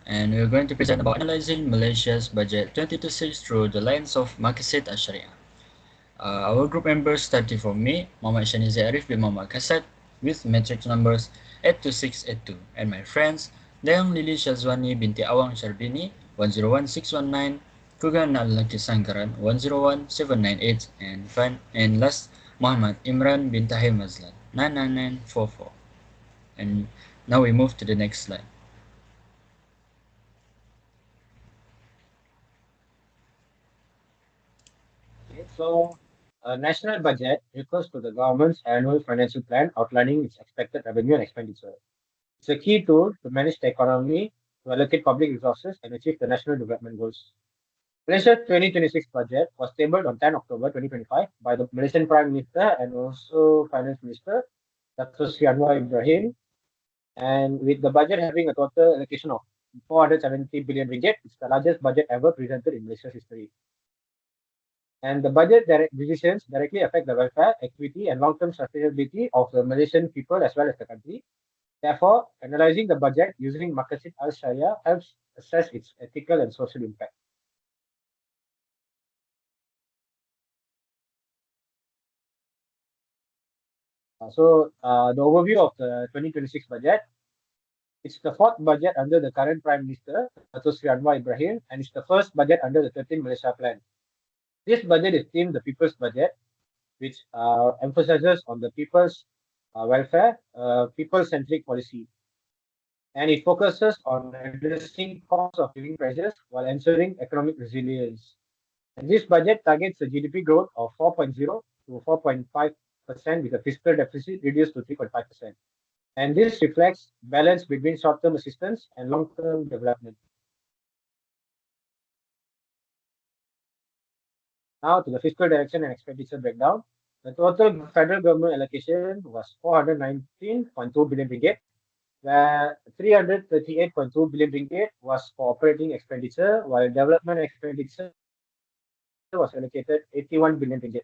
and we're going to present about analyzing Malaysia's budget 2026 through the lens of Maqasid Al-Sharia. Our group members starting from me, Muhammad Shanizi Arif bin Muhammad Kasat with matrix numbers 82682, and my friends Dayang Lili Shazwani binti Awang Sharbini 101619, Kugan Al-Naki Sangkaran 101798, and last Muhammad Imran bin Tahir Mazlan 99944. And now we move to the next slide. Okay, so a national budget refers to the government's annual financial plan outlining its expected revenue and expenditure. It's a key tool to manage the economy, to allocate public resources, and achieve the national development goals. Malaysia's 2026 budget was tabled on 10 October 2025 by the Malaysian Prime Minister and also Finance Minister, Dr. Sri Anwar Ibrahim. And with the budget having a total allocation of 470 billion ringgit, it's the largest budget ever presented in Malaysia's history. And the budget decisions directly affect the welfare, equity, and long-term sustainability of the Malaysian people as well as the country. Therefore, analyzing the budget using Maqasid al-Sharia helps assess its ethical and social impact. The overview of the 2026 budget, it's the fourth budget under the current Prime Minister, Dato Sri Anwar Ibrahim, and it's the first budget under the 13 Malaysia Plan. This budget is themed the People's Budget, which emphasizes on the people's welfare, people-centric policy, and it focuses on addressing cost of living pressures while ensuring economic resilience. And this budget targets a GDP growth of 4.0 to 4.5% with a fiscal deficit reduced to 3.5%. And this reflects balance between short-term assistance and long-term development. Now to the fiscal direction and expenditure breakdown. The total federal government allocation was 419.2 billion ringgit, where 338.2 billion ringgit was for operating expenditure, while development expenditure was allocated 81 billion ringgit.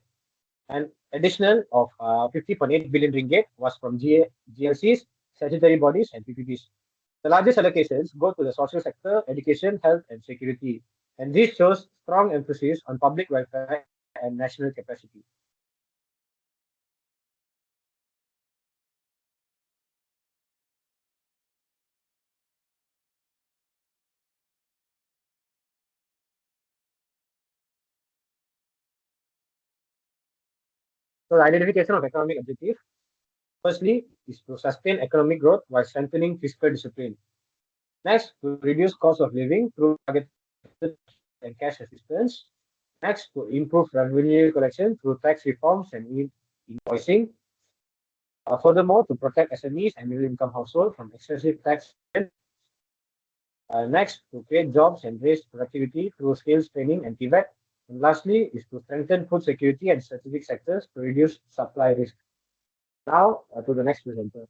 An additional of 50.8 billion ringgit was from GLCs, statutory bodies, and PPPs. The largest allocations go to the social sector, education, health, and security. And this shows strong emphasis on public welfare and national capacity. So the identification of economic objectives, firstly, is to sustain economic growth while strengthening fiscal discipline. Next, to reduce cost of living through targeted and cash assistance. Next, to improve revenue collection through tax reforms and invoicing. Furthermore, to protect SMEs and middle-income households from excessive tax. Next, to create jobs and raise productivity through skills training and TVET. And lastly, is to strengthen food security and strategic sectors to reduce supply risk. Now, to the next presenter.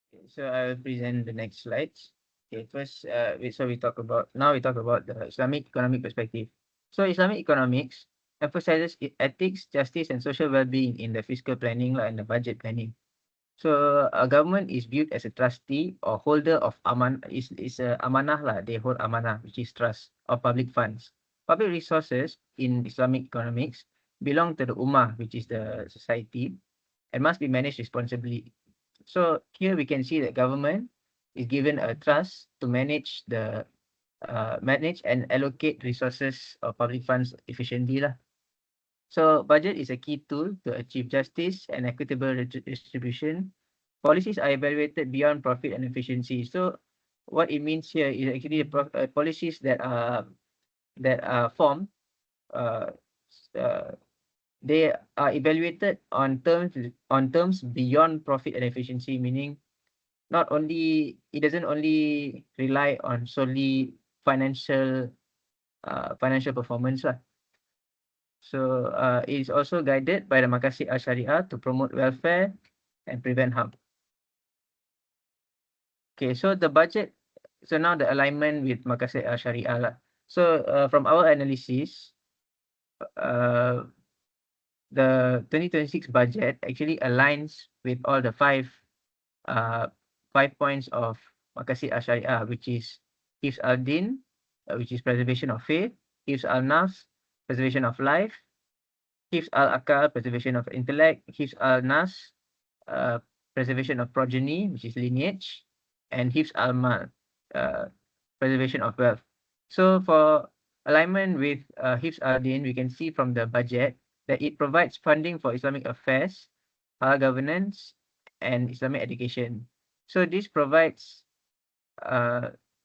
Okay, so I will present the next slides. Okay, first, we talk about the Islamic economic perspective. So Islamic economics emphasizes ethics, justice, and social well-being in the fiscal planning and the budget planning. So a government is viewed as a trustee or holder of is a amanah lah. They hold amanah, which is trust of public funds. Public resources in Islamic economics belong to the ummah, which is the society, and must be managed responsibly. So here we can see that government is given a trust to manage and allocate resources of public funds efficiently lah. So budget is a key tool to achieve justice and equitable distribution. Policies are evaluated beyond profit and efficiency. So what it means here is actually policies that are formed, uh, uh, they are evaluated on terms beyond profit and efficiency, meaning not only it doesn't only rely on solely financial performance lah. So it is also guided by the Maqasid al-Sharia to promote welfare and prevent harm. Okay, so the budget, so now the alignment with Maqasid al-Sharia lah. So from our analysis, uh, the 2026 budget actually aligns with all the five 5 points of Maqasid Ash-Shariah, which is Hifz al-Din, which is preservation of faith, Hifz al-Nafs, preservation of life, Hifz al-Akal, preservation of intellect, Hifz al-Nas, preservation of progeny, which is lineage, and Hifz al-Mal, preservation of wealth. So for alignment with Hifz al-Din, we can see from the budget that it provides funding for Islamic affairs, halal governance, and Islamic education. So this provides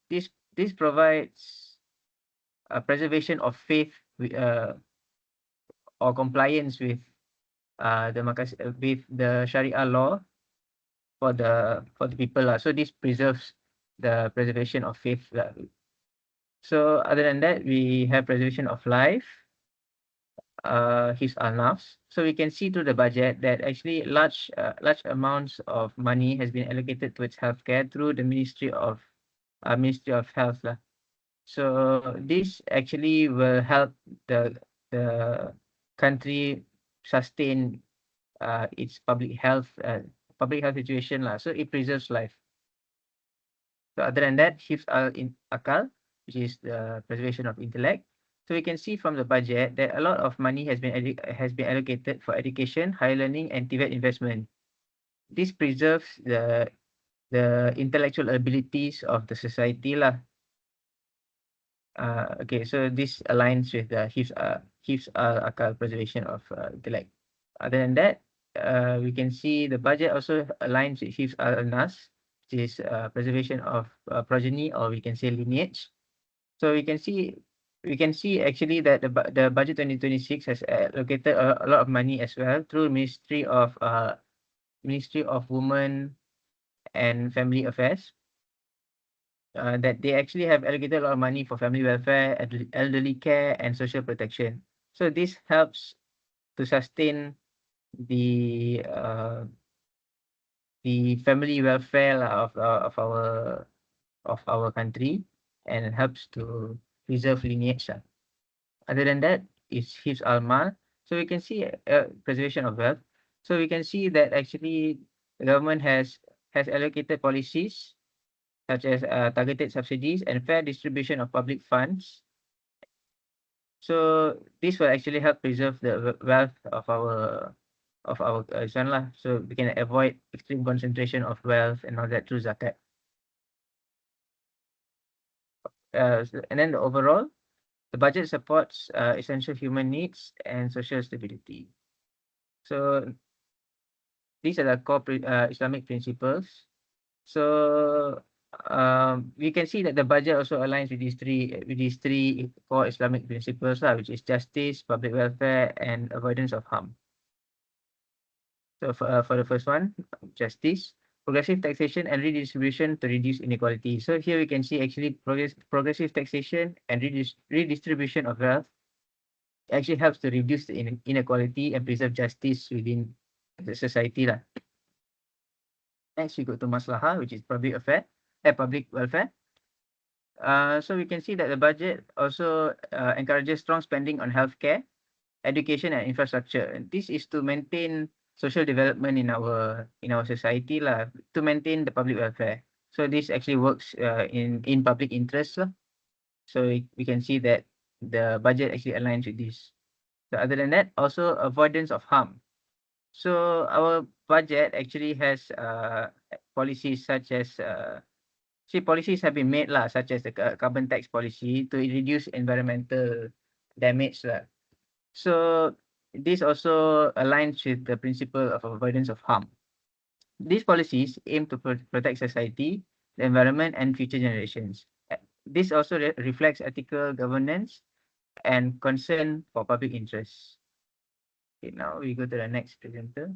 this provides preservation of faith or compliance with with the Sharia law for the people lah. So this preserves the preservation of faith lah. So other than that, we have preservation of life, his al-nafs. So we can see through the budget that actually large amounts of money has been allocated towards healthcare through the Ministry of Health lah. So this actually will help the country sustain its public health situation lah. So it preserves life. So other than that, Hifz al-Akal, which is the preservation of intellect. So we can see from the budget that a lot of money has been allocated for education, higher learning, and Tibet investment. This preserves the intellectual abilities of the society lah. Okay, so this aligns with the Hifz al-Akal, preservation of intellect. Other than that, we can see the budget also aligns with Hifz al-Nas, which is preservation of progeny, or we can say lineage. So we can see actually that the budget 2026 has allocated a lot of money as well through Ministry of Women and Family Affairs. That they actually have allocated a lot of money for family welfare, elderly care, and social protection. So this helps to sustain the family welfare of our country, and helps to preserve lineage. Other than that, is Hifz al-Mal. So we can see preservation of wealth. So we can see that actually the government has allocated policies such as targeted subsidies and fair distribution of public funds. So this will actually help preserve the wealth of our son lah. So we can avoid extreme concentration of wealth and all that through zakat. And then overall, the budget supports essential human needs and social stability. So these are the core Islamic principles. So we can see that the budget also aligns with these three core Islamic principles, which is justice, public welfare, and avoidance of harm. So for the first one, justice, progressive taxation and redistribution to reduce inequality. So here we can see actually progressive taxation and redistribution of wealth actually helps to reduce the inequality and preserve justice within the society lah. Next, we go to maslahah, which is public welfare. So we can see that the budget also encourages strong spending on healthcare, education, and infrastructure. And this is to maintain social development in our society lah, to maintain the public welfare. So this actually works in public interest lah. So we can see that the budget actually aligns with this. So other than that, also avoidance of harm. So our budget actually has policies such as policies have been made lah, such as the carbon tax policy to reduce environmental damage lah. So this also aligns with the principle of avoidance of harm. These policies aim to protect society, the environment, and future generations. This also reflects ethical governance and concern for public interest. Okay, now we go to the next presenter.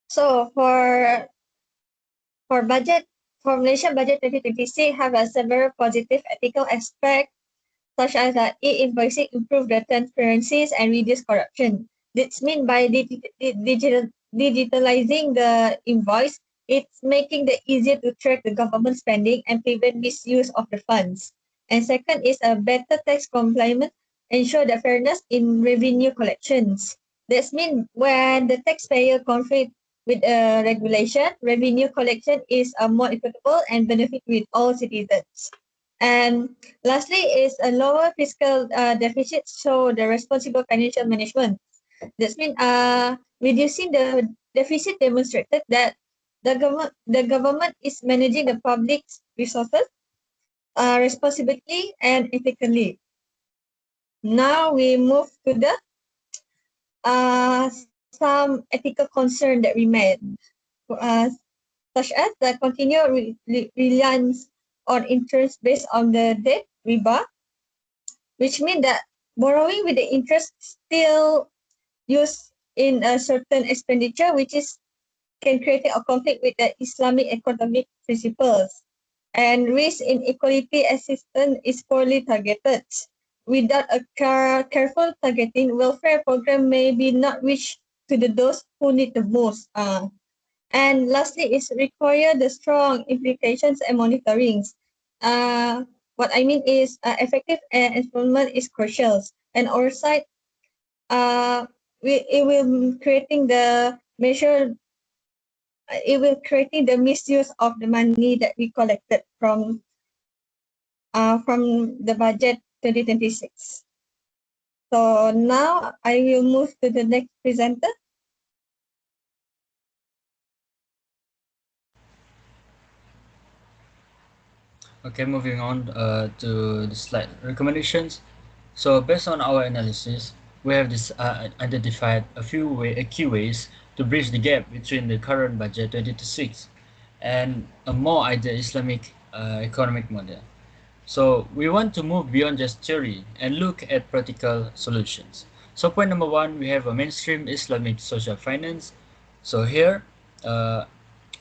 So for Malaysia budget 2026 have a several positive ethical aspects such as e-invoicing improve the transparencies and reduce corruption. This means by digitalizing the invoice, it's making it easier to track the government spending and prevent misuse of the funds. And second is a better tax compliance, ensure the fairness in revenue collections. This means when the taxpayer conflict with a regulation, revenue collection is more equitable and benefit with all citizens. And lastly is a lower fiscal deficit, so the responsible financial management. This means reducing the deficit demonstrated that the government is managing the public resources responsibly and ethically. Now we move to the some ethical concern that remain, uh, such as the continued reliance on interest based on the debt riba, which means that borrowing with the interest still used in a certain expenditure, which is can create a conflict with the Islamic economic principles. And risk inequality assistance is poorly targeted. Without a careful targeting, welfare program may be not reach to those who need the most. And lastly, is require the strong implications and monitorings. What I mean is effective enforcement is crucial, and oversight it will creating the measure it will creating the misuse of the money that we collected from the budget 2026. So now I will move to the next presenter. Okay, moving on to the slide recommendations. So based on our analysis, we have identified a key ways to bridge the gap between the current budget 2026 and a more ideal Islamic economic model. So we want to move beyond just theory and look at practical solutions. So point number one, we have a mainstream Islamic social finance. So here, uh,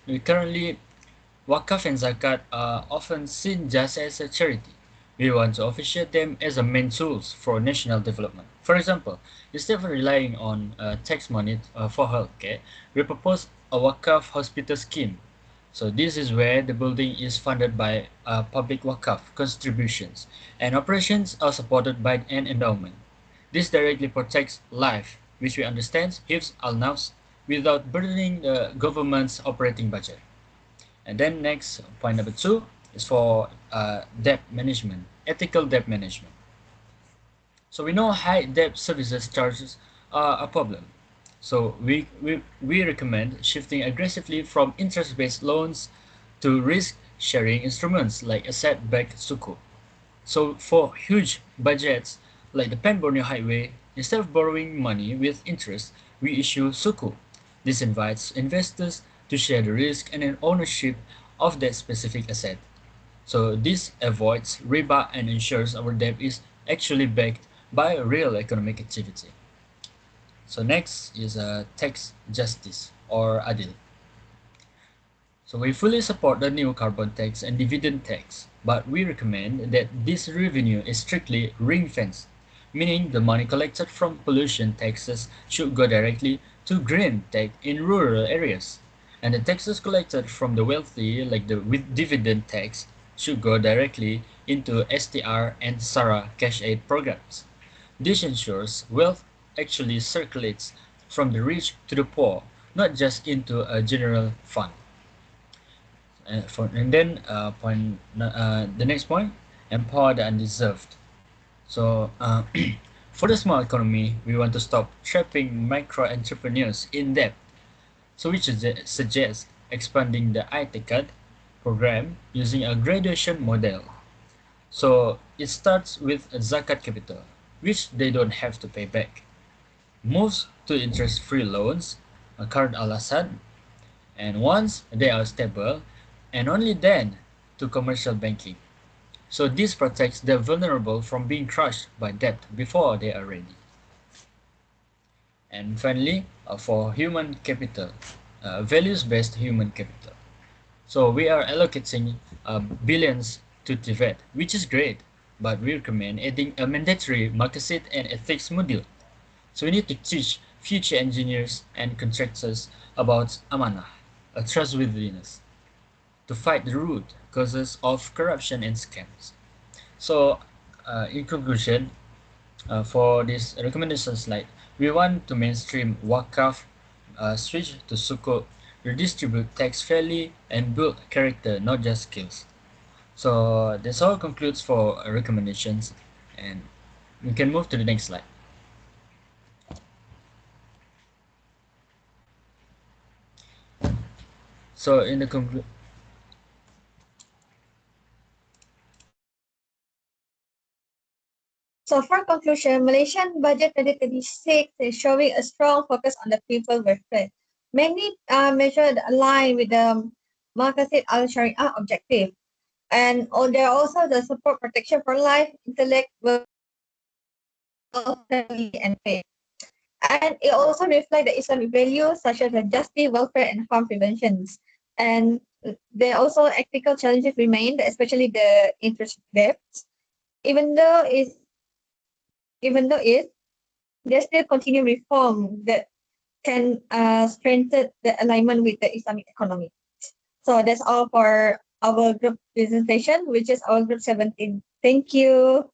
we currently Wakaf and Zakat are often seen just as a charity. We want to officiate them as a main tools for national development. For example, instead of relying on tax money for healthcare, we propose a Wakaf hospital scheme. So this is where the building is funded by public Wakaf contributions and operations are supported by an endowment. This directly protects life, which we understand gives al-nafs without burdening the government's operating budget. And then next, point number two is for debt management, ethical debt management. So we know high debt services charges are a problem. So we recommend shifting aggressively from interest-based loans to risk-sharing instruments like asset-backed sukuk. So for huge budgets like the Pan Borneo Highway, instead of borrowing money with interest, we issue sukuk. This invites investors to share the risk and an ownership of that specific asset. So this avoids riba and ensures our debt is actually backed by a real economic activity. So next is tax justice or adil. So we fully support the new carbon tax and dividend tax, but we recommend that this revenue is strictly ring-fenced, meaning the money collected from pollution taxes should go directly to green tech in rural areas, and the taxes collected from the wealthy, like the with dividend tax, should go directly into STR and SARA cash aid programs. This ensures wealth actually circulates from the rich to the poor, not just into a general fund. And then the next point, empower the undeserved. So for the small economy, we want to stop trapping micro entrepreneurs in debt. So we suggest expanding the ITCAD program using a graduation model. So it starts with a zakat capital, which they don't have to pay back. Moves to interest-free loans, a current al-Assad, and once they are stable, and only then to commercial banking. So this protects the vulnerable from being crushed by debt before they are ready. And finally, for human capital, values-based human capital. So we are allocating billions to Tibet, which is great, but we recommend adding a mandatory market and ethics module. So we need to teach future engineers and contractors about amanah, a trustworthiness, to fight the root causes of corruption and scams. So, in conclusion, for this recommendation slide, we want to mainstream wakaf, switch to sukuk, redistribute tax fairly, and build character, not just skills. So this all concludes for recommendations, and we can move to the next slide. So in the So for conclusion, Malaysian Budget 2026 is showing a strong focus on the people welfare. Many measures align with the Maqasid al-Sharia objective. And there are also the support protection for life, intellect, wealth, family, and faith. And it also reflects the Islamic values such as the justice, welfare, and harm preventions. And there are also ethical challenges remain, especially the interest debts. Even though it's even though it there still continue reform that can strengthen the alignment with the Islamic economy. So that's all for our group presentation, which is our group 17. Thank you.